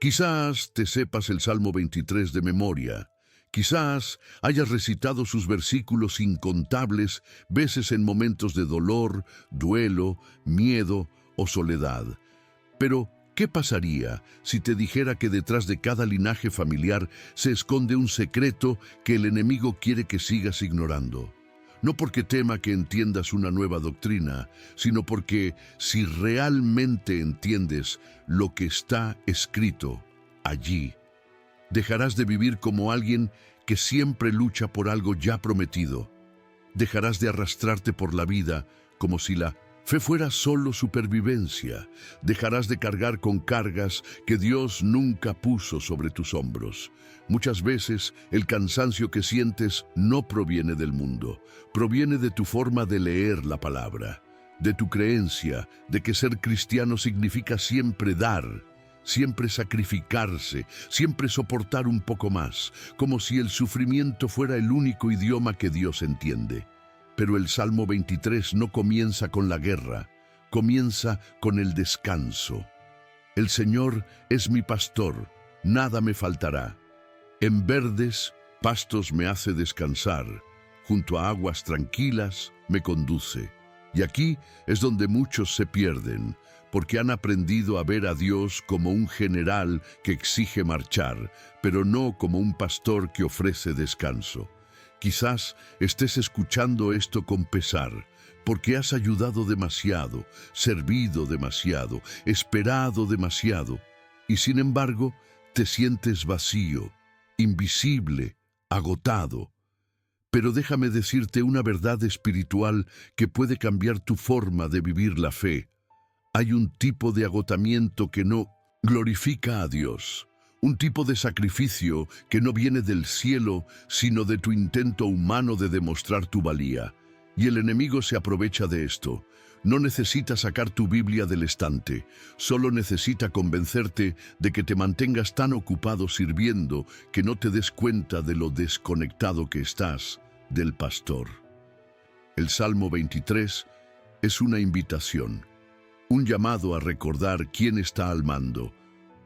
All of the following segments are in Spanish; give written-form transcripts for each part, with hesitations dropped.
Quizás te sepas el Salmo 23 de memoria. Quizás hayas recitado sus versículos incontables veces en momentos de dolor, duelo, miedo o soledad. Pero, ¿qué pasaría si te dijera que detrás de cada linaje familiar se esconde un secreto que el enemigo quiere que sigas ignorando? No porque tema que entiendas una nueva doctrina, sino porque si realmente entiendes lo que está escrito allí, dejarás de vivir como alguien que siempre lucha por algo ya prometido. Dejarás de arrastrarte por la vida como si la fe fuera solo supervivencia. Dejarás de cargar con cargas que Dios nunca puso sobre tus hombros. Muchas veces el cansancio que sientes no proviene del mundo, proviene de tu forma de leer la palabra, de tu creencia de que ser cristiano significa siempre dar, siempre sacrificarse, siempre soportar un poco más, como si el sufrimiento fuera el único idioma que Dios entiende. Pero el Salmo 23 no comienza con la guerra, comienza con el descanso. El Señor es mi pastor, nada me faltará. En verdes pastos me hace descansar, junto a aguas tranquilas me conduce. Y aquí es donde muchos se pierden, porque han aprendido a ver a Dios como un general que exige marchar, pero no como un pastor que ofrece descanso. Quizás estés escuchando esto con pesar, porque has ayudado demasiado, servido demasiado, esperado demasiado, y sin embargo te sientes vacío, invisible, agotado. Pero déjame decirte una verdad espiritual que puede cambiar tu forma de vivir la fe. Hay un tipo de agotamiento que no glorifica a Dios. Un tipo de sacrificio que no viene del cielo, sino de tu intento humano de demostrar tu valía. Y el enemigo se aprovecha de esto. No necesita sacar tu Biblia del estante, solo necesita convencerte de que te mantengas tan ocupado sirviendo que no te des cuenta de lo desconectado que estás del pastor. El Salmo 23 es una invitación, un llamado a recordar quién está al mando,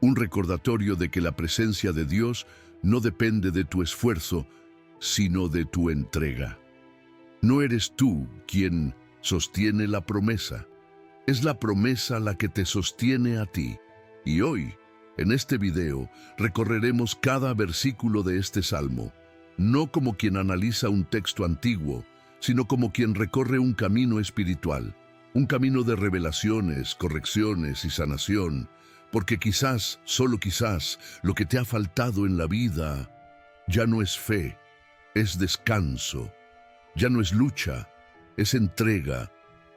un recordatorio de que la presencia de Dios no depende de tu esfuerzo, sino de tu entrega. No eres tú quien sostiene la promesa, es la promesa la que te sostiene a ti. Y hoy, en este video, recorreremos cada versículo de este salmo, no como quien analiza un texto antiguo, sino como quien recorre un camino espiritual, un camino de revelaciones, correcciones y sanación, porque quizás, solo quizás, lo que te ha faltado en la vida ya no es fe, es descanso, ya no es lucha, es entrega.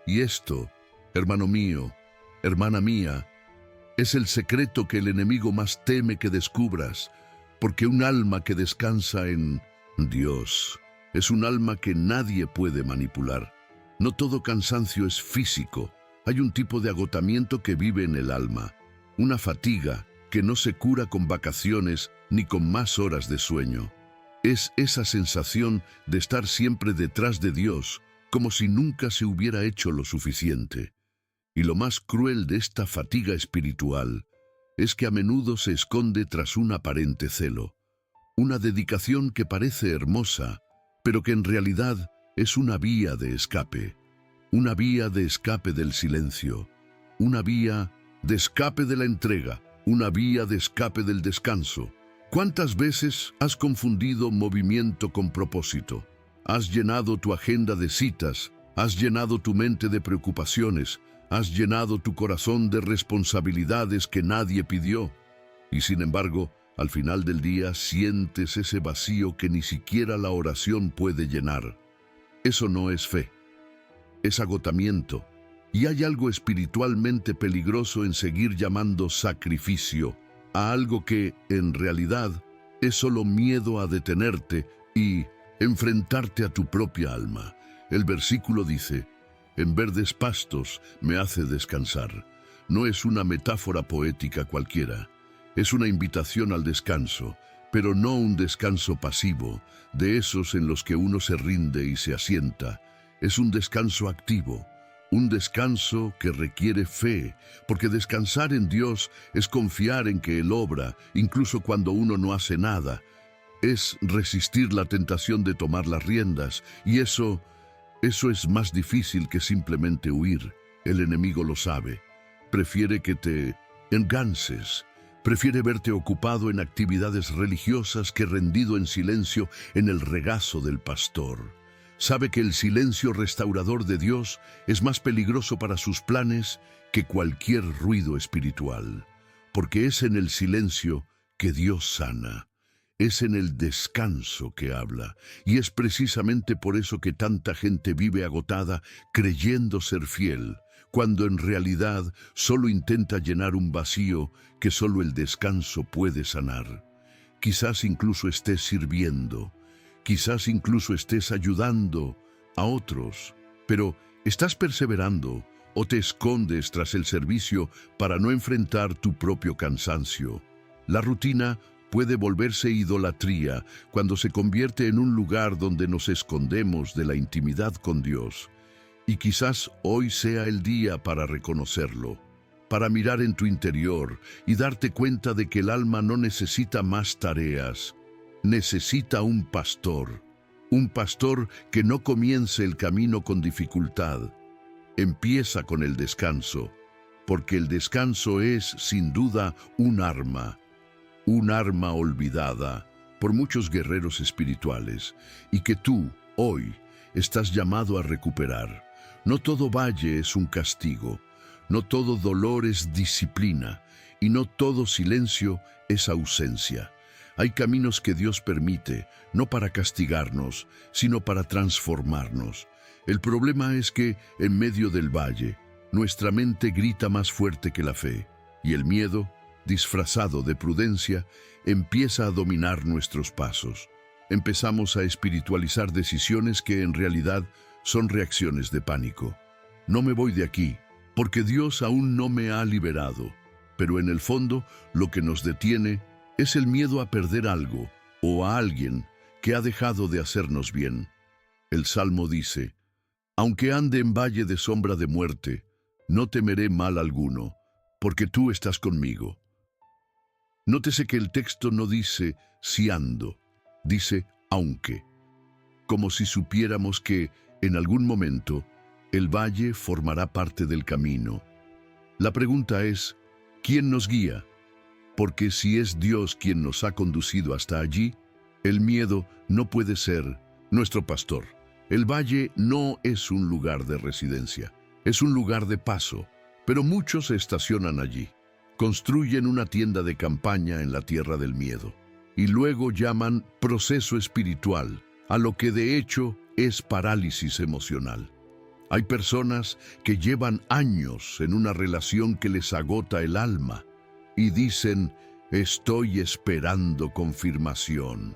Y esto, hermano mío, hermana mía, es el secreto que el enemigo más teme que descubras, porque un alma que descansa en Dios es un alma que nadie puede manipular. No todo cansancio es físico, hay un tipo de agotamiento que vive en el alma, una fatiga que no se cura con vacaciones ni con más horas de sueño. Es esa sensación de estar siempre detrás de Dios, como si nunca se hubiera hecho lo suficiente. Y lo más cruel de esta fatiga espiritual es que a menudo se esconde tras un aparente celo, una dedicación que parece hermosa, pero que en realidad es una vía de escape del silencio, una vía de escape de la entrega, una vía de escape del descanso. ¿Cuántas veces has confundido movimiento con propósito? Has llenado tu agenda de citas, has llenado tu mente de preocupaciones, has llenado tu corazón de responsabilidades que nadie pidió. Y sin embargo, al final del día sientes ese vacío que ni siquiera la oración puede llenar. Eso no es fe, es agotamiento. Y hay algo espiritualmente peligroso en seguir llamando sacrificio a algo que, en realidad, es solo miedo a detenerte y enfrentarte a tu propia alma. El versículo dice, en verdes pastos me hace descansar. No es una metáfora poética cualquiera, es una invitación al descanso, pero no un descanso pasivo, de esos en los que uno se rinde y se asienta. Es un descanso activo, Un descanso que requiere fe, porque descansar en Dios es confiar en que Él obra, incluso cuando uno no hace nada. Es resistir la tentación de tomar las riendas, y eso es más difícil que simplemente huir. El enemigo lo sabe. Prefiere que te engances. Prefiere verte ocupado en actividades religiosas que rendido en silencio en el regazo del pastor. Sabe que el silencio restaurador de Dios es más peligroso para sus planes que cualquier ruido espiritual, porque es en el silencio que Dios sana. Es en el descanso que habla, y es precisamente por eso que tanta gente vive agotada creyendo ser fiel, cuando en realidad solo intenta llenar un vacío que solo el descanso puede sanar. Quizás incluso estés sirviendo, quizás incluso estés ayudando a otros, pero ¿estás perseverando o te escondes tras el servicio para no enfrentar tu propio cansancio? La rutina puede volverse idolatría cuando se convierte en un lugar donde nos escondemos de la intimidad con Dios. Y quizás hoy sea el día para reconocerlo, para mirar en tu interior y darte cuenta de que el alma no necesita más tareas, necesita un pastor que no comience el camino con dificultad, empieza con el descanso, porque el descanso es, sin duda, un arma olvidada por muchos guerreros espirituales, y que tú, hoy, estás llamado a recuperar. No todo valle es un castigo, no todo dolor es disciplina, y no todo silencio es ausencia. Hay caminos que Dios permite, no para castigarnos, sino para transformarnos. El problema es que, en medio del valle, nuestra mente grita más fuerte que la fe, y el miedo, disfrazado de prudencia, empieza a dominar nuestros pasos. Empezamos a espiritualizar decisiones que en realidad son reacciones de pánico. No me voy de aquí, porque Dios aún no me ha liberado. Pero en el fondo, lo que nos detiene es el miedo a perder algo o a alguien que ha dejado de hacernos bien. El Salmo dice: aunque ande en valle de sombra de muerte, no temeré mal alguno, porque tú estás conmigo. Nótese que el texto no dice si ando, dice aunque, como si supiéramos que, en algún momento, el valle formará parte del camino. La pregunta es, ¿quién nos guía? Porque si es Dios quien nos ha conducido hasta allí, el miedo no puede ser nuestro pastor. El valle no es un lugar de residencia, es un lugar de paso, pero muchos se estacionan allí. Construyen una tienda de campaña en la tierra del miedo y luego llaman proceso espiritual a lo que de hecho es parálisis emocional. Hay personas que llevan años en una relación que les agota el alma y dicen: estoy esperando confirmación.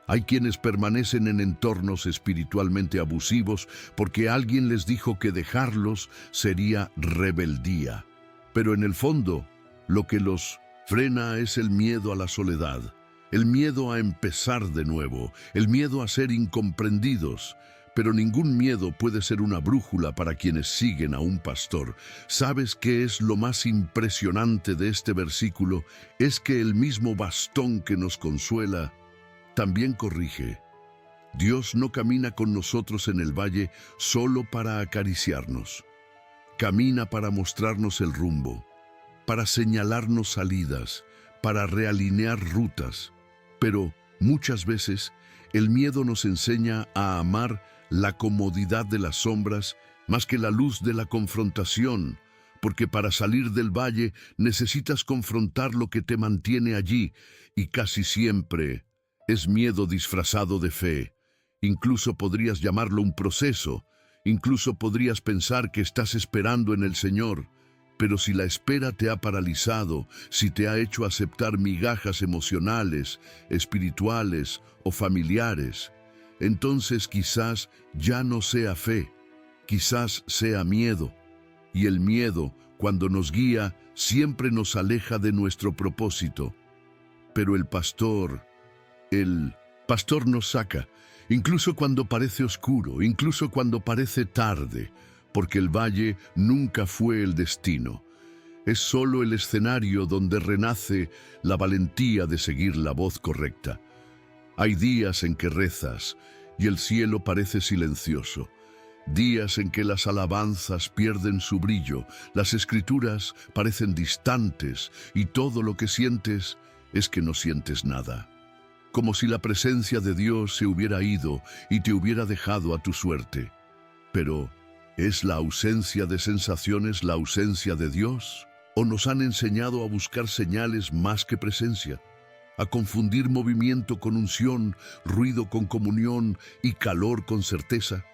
Hay quienes permanecen en entornos espiritualmente abusivos porque alguien les dijo que dejarlos sería rebeldía. Pero en el fondo, lo que los frena es el miedo a la soledad, el miedo a empezar de nuevo, el miedo a ser incomprendidos. Pero ningún miedo puede ser una brújula para quienes siguen a un pastor. ¿Sabes qué es lo más impresionante de este versículo? Es que el mismo bastón que nos consuela también corrige. Dios no camina con nosotros en el valle solo para acariciarnos. Camina para mostrarnos el rumbo, para señalarnos salidas, para realinear rutas. Pero muchas veces el miedo nos enseña a amar la comodidad de las sombras más que la luz de la confrontación, porque para salir del valle necesitas confrontar lo que te mantiene allí, y casi siempre es miedo disfrazado de fe. Incluso podrías llamarlo un proceso, incluso podrías pensar que estás esperando en el Señor, pero si la espera te ha paralizado, si te ha hecho aceptar migajas emocionales, espirituales o familiares, entonces quizás ya no sea fe, quizás sea miedo. Y el miedo, cuando nos guía, siempre nos aleja de nuestro propósito. Pero el pastor nos saca, incluso cuando parece oscuro, incluso cuando parece tarde, porque el valle nunca fue el destino. Es solo el escenario donde renace la valentía de seguir la voz correcta. Hay días en que rezas y el cielo parece silencioso. Días en que las alabanzas pierden su brillo, las escrituras parecen distantes y todo lo que sientes es que no sientes nada. Como si la presencia de Dios se hubiera ido y te hubiera dejado a tu suerte. Pero, ¿es la ausencia de sensaciones la ausencia de Dios? ¿O nos han enseñado a buscar señales más que presencia? A confundir movimiento con unción, ruido con comunión y calor con certeza.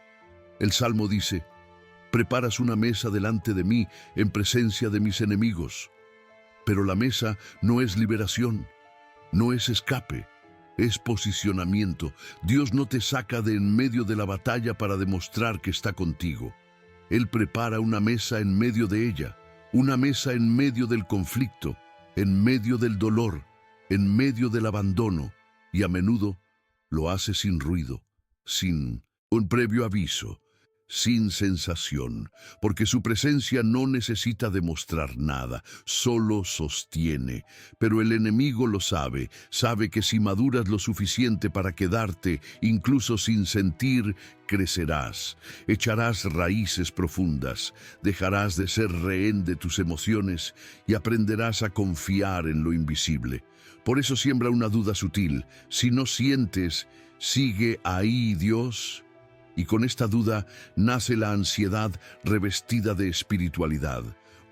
El Salmo dice: «Preparas una mesa delante de mí en presencia de mis enemigos». Pero la mesa no es liberación, no es escape, es posicionamiento. Dios no te saca de en medio de la batalla para demostrar que está contigo. Él prepara una mesa en medio de ella, una mesa en medio del conflicto, en medio del dolor, en medio del abandono, y a menudo lo hace sin ruido, sin un previo aviso, sin sensación, porque su presencia no necesita demostrar nada, solo sostiene. Pero el enemigo lo sabe, sabe que si maduras lo suficiente para quedarte, incluso sin sentir, crecerás, echarás raíces profundas, dejarás de ser rehén de tus emociones y aprenderás a confiar en lo invisible. Por eso siembra una duda sutil: si no sientes, ¿sigue ahí Dios? Y con esta duda nace la ansiedad revestida de espiritualidad,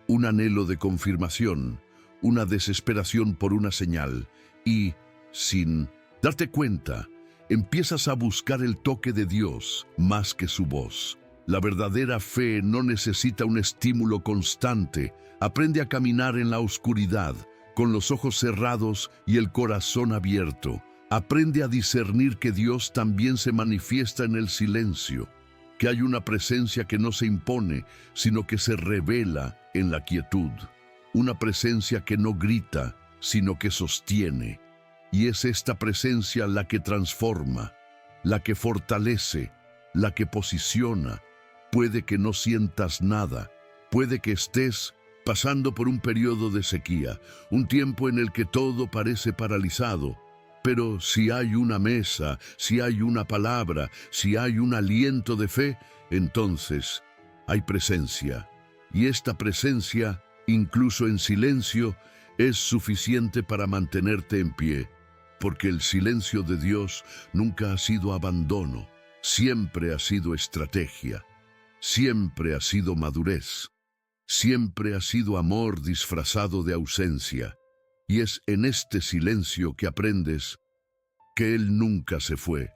un anhelo de confirmación, una desesperación por una señal, y, sin darte cuenta, empiezas a buscar el toque de Dios más que su voz. La verdadera fe no necesita un estímulo constante. Aprende a caminar en la oscuridad, con los ojos cerrados y el corazón abierto. Aprende a discernir que Dios también se manifiesta en el silencio, que hay una presencia que no se impone, sino que se revela en la quietud. Una presencia que no grita, sino que sostiene. Y es esta presencia la que transforma, la que fortalece, la que posiciona. Puede que no sientas nada, puede que estés pasando por un periodo de sequía, un tiempo en el que todo parece paralizado. Pero si hay una mesa, si hay una palabra, si hay un aliento de fe, entonces hay presencia. Y esta presencia, incluso en silencio, es suficiente para mantenerte en pie, porque el silencio de Dios nunca ha sido abandono, siempre ha sido estrategia, siempre ha sido madurez, siempre ha sido amor disfrazado de ausencia. Y es en este silencio que aprendes que Él nunca se fue.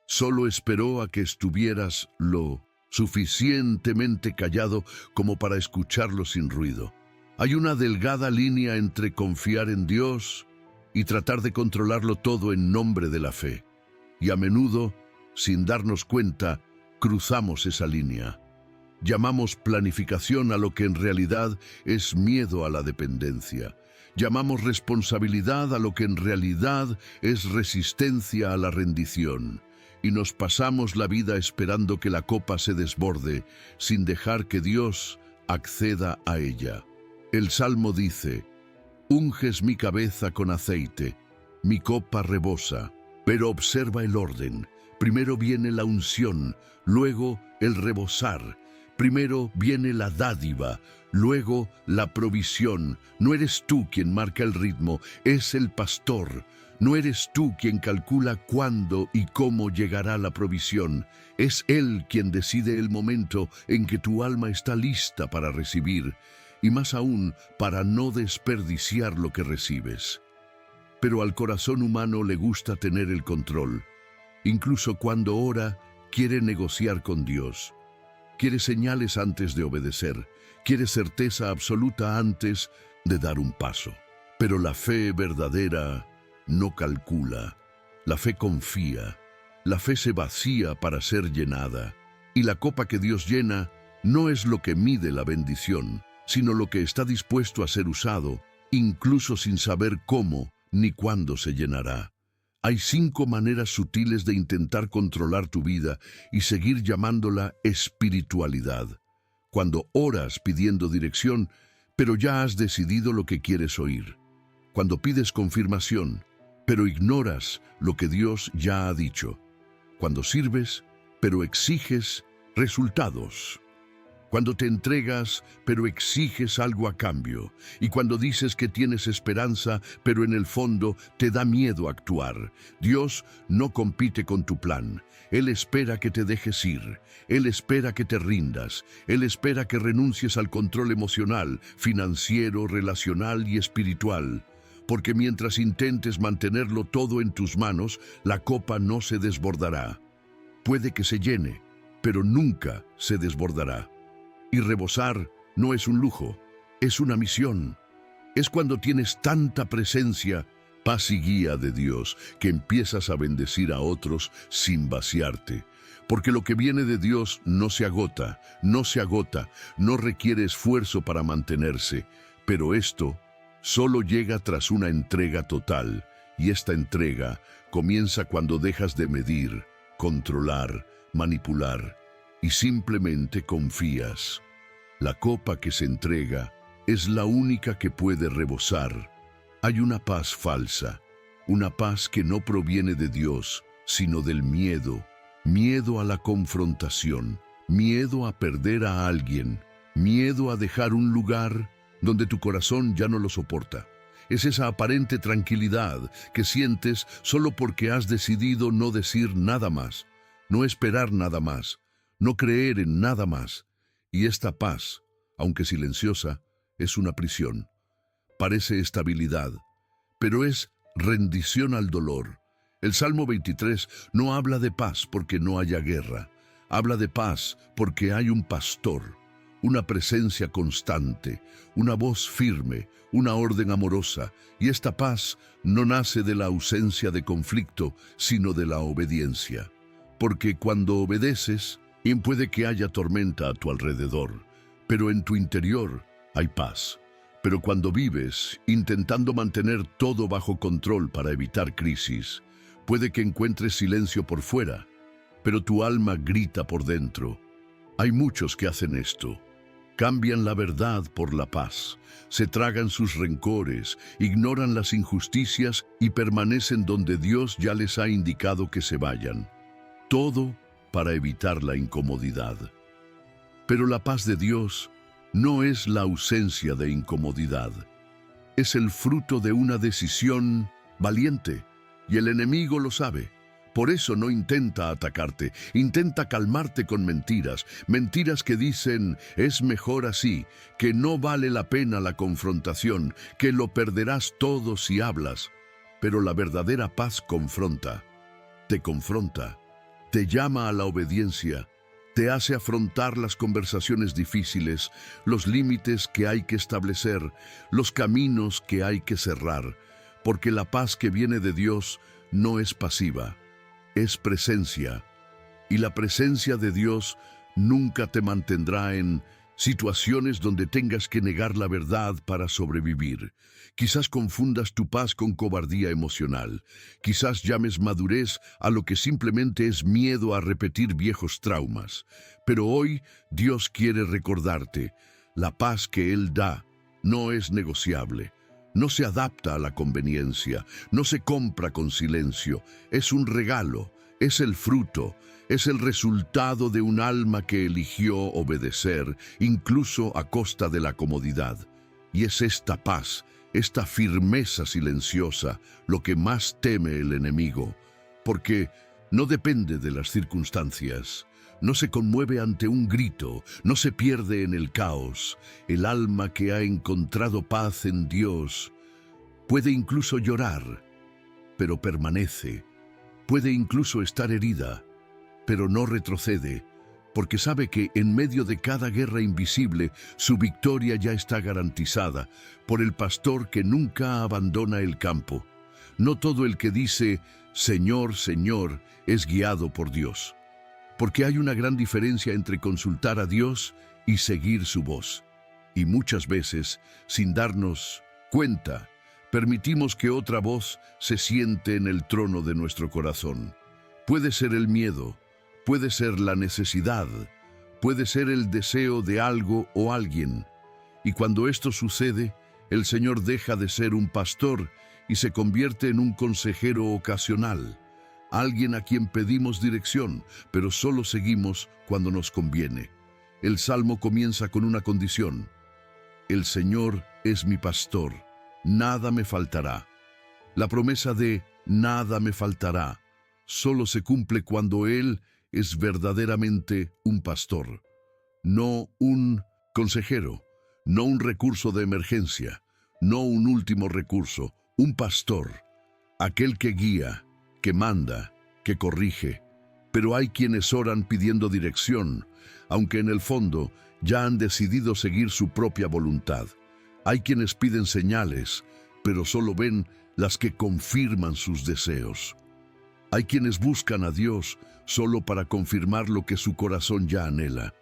Solo esperó a que estuvieras lo suficientemente callado como para escucharlo sin ruido. Hay una delgada línea entre confiar en Dios y tratar de controlarlo todo en nombre de la fe. Y a menudo, sin darnos cuenta, cruzamos esa línea. Llamamos planificación a lo que en realidad es miedo a la dependencia. Llamamos responsabilidad a lo que en realidad es resistencia a la rendición. Y nos pasamos la vida esperando que la copa se desborde, sin dejar que Dios acceda a ella. El Salmo dice: «Unges mi cabeza con aceite, mi copa rebosa». Pero observa el orden. Primero viene la unción, luego el rebosar. Primero viene la dádiva, luego la provisión. No eres tú quien marca el ritmo, es el pastor. No eres tú quien calcula cuándo y cómo llegará la provisión. Es Él quien decide el momento en que tu alma está lista para recibir, y más aún para no desperdiciar lo que recibes. Pero al corazón humano le gusta tener el control. Incluso cuando ora, quiere negociar con Dios. Quiere señales antes de obedecer. Quiere certeza absoluta antes de dar un paso. Pero la fe verdadera no calcula. La fe confía. La fe se vacía para ser llenada. Y la copa que Dios llena no es lo que mide la bendición, sino lo que está dispuesto a ser usado, incluso sin saber cómo ni cuándo se llenará. Hay 5 maneras sutiles de intentar controlar tu vida y seguir llamándola espiritualidad. cuando oras pidiendo dirección, pero ya has decidido lo que quieres oír, cuando pides confirmación, pero ignoras lo que Dios ya ha dicho, cuando sirves, pero exiges resultados, cuando te entregas, pero exiges algo a cambio, y cuando dices que tienes esperanza, pero en el fondo te da miedo actuar. Dios no compite con tu plan. Él espera que te dejes ir. Él espera que te rindas. Él espera que renuncies al control emocional, financiero, relacional y espiritual. Porque mientras intentes mantenerlo todo en tus manos, la copa no se desbordará. Puede que se llene, pero nunca se desbordará. Y rebosar no es un lujo, es una misión. Es cuando tienes tanta presencia, paz y guía de Dios, que empiezas a bendecir a otros sin vaciarte. Porque lo que viene de Dios no se agota, no requiere esfuerzo para mantenerse. Pero esto solo llega tras una entrega total, y esta entrega comienza cuando dejas de medir, controlar, manipular, y simplemente confías. La copa que se entrega es la única que puede rebosar. Hay una paz falsa, una paz que no proviene de Dios, sino del miedo. Miedo a la confrontación, miedo a perder a alguien, miedo a dejar un lugar donde tu corazón ya no lo soporta. Es esa aparente tranquilidad que sientes solo porque has decidido no decir nada más, no esperar nada más, no creer en nada más. Y esta paz, aunque silenciosa, es una prisión. Parece estabilidad, pero es rendición al dolor. El Salmo 23 no habla de paz porque no haya guerra. Habla de paz porque hay un pastor, una presencia constante, una voz firme, una orden amorosa. Y esta paz no nace de la ausencia de conflicto, sino de la obediencia. Porque cuando obedeces, bien puede que haya tormenta a tu alrededor, pero en tu interior hay paz. Pero cuando vives intentando mantener todo bajo control para evitar crisis, puede que encuentres silencio por fuera, pero tu alma grita por dentro. Hay muchos que hacen esto. Cambian la verdad por la paz, se tragan sus rencores, ignoran las injusticias y permanecen donde Dios ya les ha indicado que se vayan. Todo para evitar la incomodidad. Pero la paz de Dios no es la ausencia de incomodidad. Es el fruto de una decisión valiente, y el enemigo lo sabe. Por eso no intenta atacarte, intenta calmarte con mentiras, mentiras que dicen, es mejor así, que no vale la pena la confrontación, que lo perderás todo si hablas. Pero la verdadera paz confronta, te llama a la obediencia, te hace afrontar las conversaciones difíciles, los límites que hay que establecer, los caminos que hay que cerrar, porque la paz que viene de Dios no es pasiva, es presencia, y la presencia de Dios nunca te mantendrá en situaciones donde tengas que negar la verdad para sobrevivir. Quizás confundas tu paz con cobardía emocional. Quizás llames madurez a lo que simplemente es miedo a repetir viejos traumas. Pero hoy Dios quiere recordarte, la paz que Él da no es negociable. No se adapta a la conveniencia, no se compra con silencio. Es un regalo, es el fruto, es el resultado de un alma que eligió obedecer, incluso a costa de la comodidad. Y es esta paz, esta firmeza silenciosa, lo que más teme el enemigo, porque no depende de las circunstancias, no se conmueve ante un grito, no se pierde en el caos. El alma que ha encontrado paz en Dios puede incluso llorar, pero permanece. Puede incluso estar herida, pero no retrocede, porque sabe que en medio de cada guerra invisible, su victoria ya está garantizada por el pastor que nunca abandona el campo. No todo el que dice, Señor, Señor, es guiado por Dios, porque hay una gran diferencia entre consultar a Dios y seguir su voz. Y muchas veces, sin darnos cuenta, permitimos que otra voz se siente en el trono de nuestro corazón. Puede ser el miedo, puede ser la necesidad, puede ser el deseo de algo o alguien. Y cuando esto sucede, el Señor deja de ser un pastor y se convierte en un consejero ocasional, alguien a quien pedimos dirección, pero solo seguimos cuando nos conviene. El Salmo comienza con una condición: el Señor es mi pastor, nada me faltará. La promesa de nada me faltará solo se cumple cuando Él es verdaderamente un pastor, no un consejero, no un recurso de emergencia, no un último recurso, un pastor, aquel que guía, que manda, que corrige. Pero hay quienes oran pidiendo dirección, aunque en el fondo ya han decidido seguir su propia voluntad. Hay quienes piden señales, pero solo ven las que confirman sus deseos. Hay quienes buscan a Dios solo para confirmar lo que su corazón ya anhela.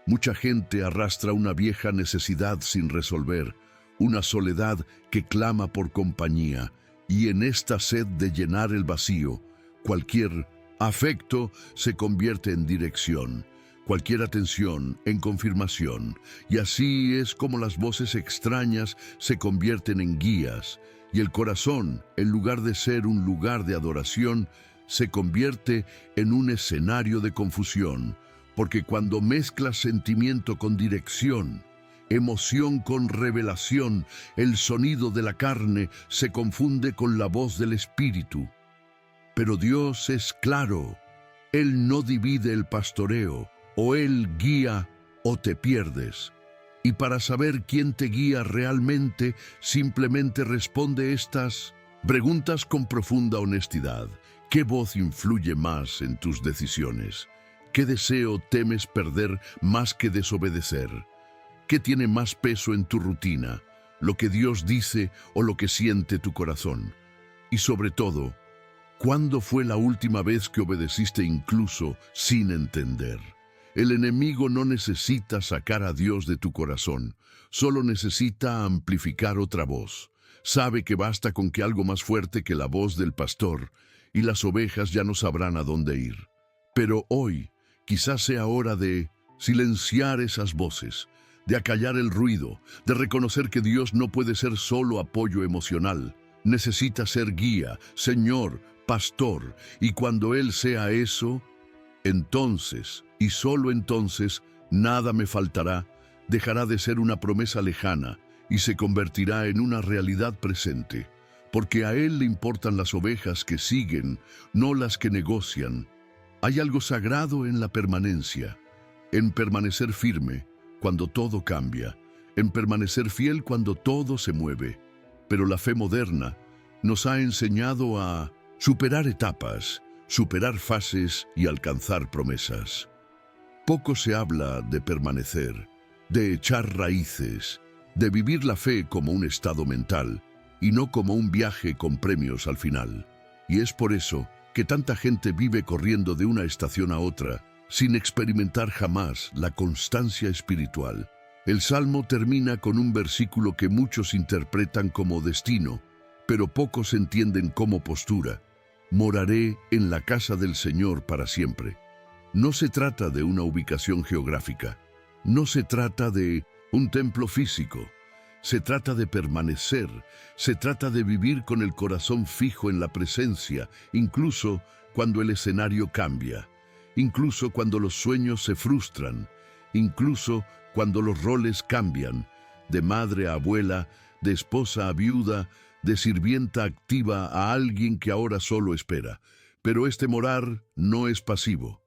Mucha gente arrastra una vieja necesidad sin resolver, una soledad que clama por compañía, y en esta sed de llenar el vacío, cualquier afecto se convierte en dirección, cualquier atención en confirmación, y así es como las voces extrañas se convierten en guías, y el corazón, en lugar de ser un lugar de adoración, se convierte en un escenario de confusión, porque cuando mezclas sentimiento con dirección, emoción con revelación, el sonido de la carne se confunde con la voz del Espíritu. Pero Dios es claro, Él no divide el pastoreo, o Él guía o te pierdes. Y para saber quién te guía realmente, simplemente responde estas preguntas con profunda honestidad. ¿Qué voz influye más en tus decisiones? ¿Qué deseo temes perder más que desobedecer? ¿Qué tiene más peso en tu rutina? ¿Lo que Dios dice o lo que siente tu corazón? Y sobre todo, ¿cuándo fue la última vez que obedeciste incluso sin entender? El enemigo no necesita sacar a Dios de tu corazón, solo necesita amplificar otra voz. Sabe que basta con que algo más fuerte que la voz del pastor, y las ovejas ya no sabrán a dónde ir. Pero hoy, quizás sea hora de silenciar esas voces, de acallar el ruido, de reconocer que Dios no puede ser solo apoyo emocional. Necesita ser guía, Señor, pastor, y cuando Él sea eso, entonces, y solo entonces, nada me faltará, dejará de ser una promesa lejana y se convertirá en una realidad presente, porque a Él le importan las ovejas que siguen, no las que negocian. Hay algo sagrado en la permanencia, en permanecer firme cuando todo cambia, en permanecer fiel cuando todo se mueve. Pero la fe moderna nos ha enseñado a superar etapas, superar fases y alcanzar promesas. Poco se habla de permanecer, de echar raíces, de vivir la fe como un estado mental y no como un viaje con premios al final. Y es por eso que tanta gente vive corriendo de una estación a otra, sin experimentar jamás la constancia espiritual. El Salmo termina con un versículo que muchos interpretan como destino, pero pocos entienden como postura. Moraré en la casa del Señor para siempre. No se trata de una ubicación geográfica, no se trata de un templo físico, se trata de permanecer, se trata de vivir con el corazón fijo en la presencia, incluso cuando el escenario cambia, incluso cuando los sueños se frustran, incluso cuando los roles cambian, de madre a abuela, de esposa a viuda, de sirvienta activa a alguien que ahora solo espera. Pero este morar no es pasivo,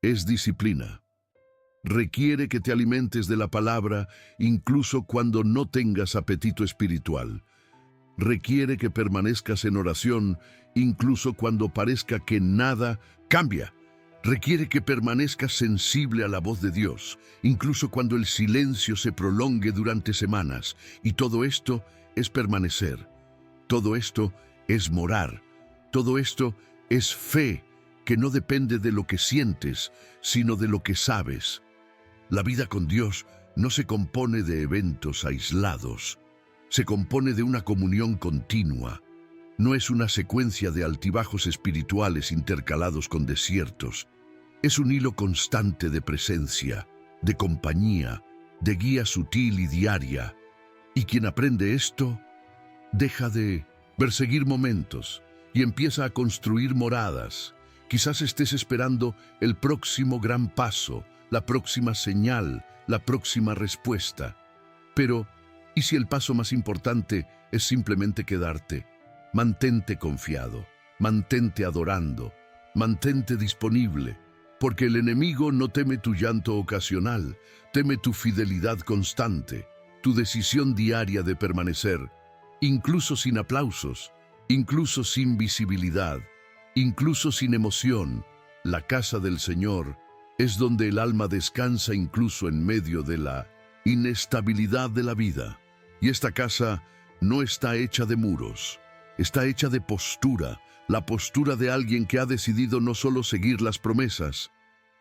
es disciplina. Requiere que te alimentes de la palabra incluso cuando no tengas apetito espiritual. Requiere que permanezcas en oración incluso cuando parezca que nada cambia. Requiere que permanezcas sensible a la voz de Dios, incluso cuando el silencio se prolongue durante semanas. Y todo esto es permanecer. Todo esto es morar. Todo esto es fe que no depende de lo que sientes, sino de lo que sabes. La vida con Dios no se compone de eventos aislados. Se compone de una comunión continua. No es una secuencia de altibajos espirituales intercalados con desiertos. Es un hilo constante de presencia, de compañía, de guía sutil y diaria. Y quien aprende esto, deja de perseguir momentos y empieza a construir moradas. Quizás estés esperando el próximo gran paso, la próxima señal, la próxima respuesta. Pero, ¿y si el paso más importante es simplemente quedarte? Mantente confiado, mantente adorando, mantente disponible, porque el enemigo no teme tu llanto ocasional, teme tu fidelidad constante, tu decisión diaria de permanecer, incluso sin aplausos, incluso sin visibilidad, incluso sin emoción. La casa del Señor es donde el alma descansa incluso en medio de la inestabilidad de la vida. Y esta casa no está hecha de muros, está hecha de postura, la postura de alguien que ha decidido no solo seguir las promesas,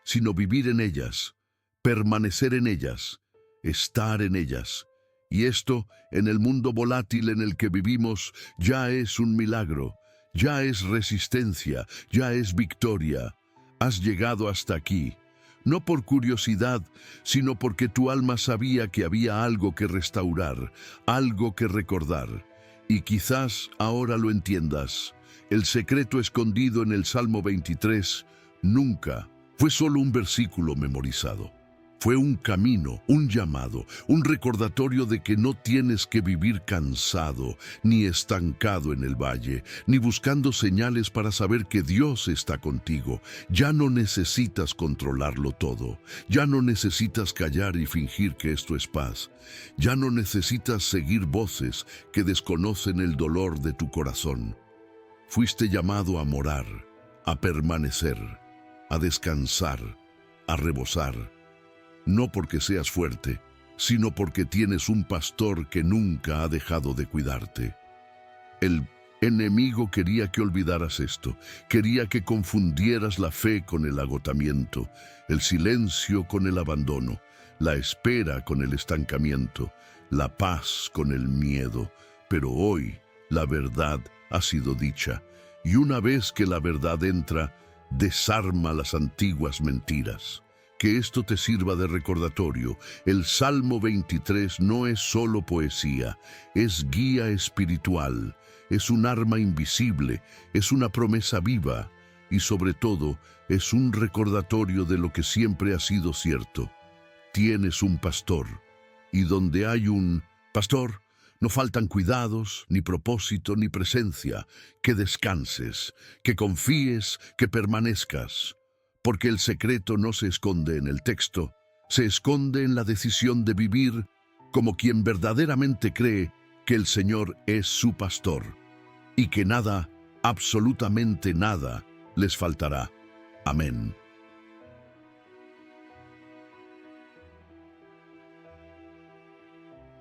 sino vivir en ellas, permanecer en ellas, estar en ellas. Y esto, en el mundo volátil en el que vivimos, ya es un milagro, ya es resistencia, ya es victoria. Has llegado hasta aquí, no por curiosidad, sino porque tu alma sabía que había algo que restaurar, algo que recordar. Y quizás ahora lo entiendas. El secreto escondido en el Salmo 23 nunca fue solo un versículo memorizado. Fue un camino, un llamado, un recordatorio de que no tienes que vivir cansado, ni estancado en el valle, ni buscando señales para saber que Dios está contigo. Ya no necesitas controlarlo todo. Ya no necesitas callar y fingir que esto es paz. Ya no necesitas seguir voces que desconocen el dolor de tu corazón. Fuiste llamado a morar, a permanecer, a descansar, a rebosar. No porque seas fuerte, sino porque tienes un pastor que nunca ha dejado de cuidarte. El enemigo quería que olvidaras esto, quería que confundieras la fe con el agotamiento, el silencio con el abandono, la espera con el estancamiento, la paz con el miedo. Pero hoy la verdad ha sido dicha, y una vez que la verdad entra, desarma las antiguas mentiras. Que esto te sirva de recordatorio. El Salmo 23 no es solo poesía, es guía espiritual, es un arma invisible, es una promesa viva y sobre todo es un recordatorio de lo que siempre ha sido cierto. Tienes un pastor, y donde hay un pastor, no faltan cuidados, ni propósito, ni presencia. Que descanses, que confíes, que permanezcas. Porque el secreto no se esconde en el texto, se esconde en la decisión de vivir como quien verdaderamente cree que el Señor es su pastor y que nada, absolutamente nada, les faltará. Amén.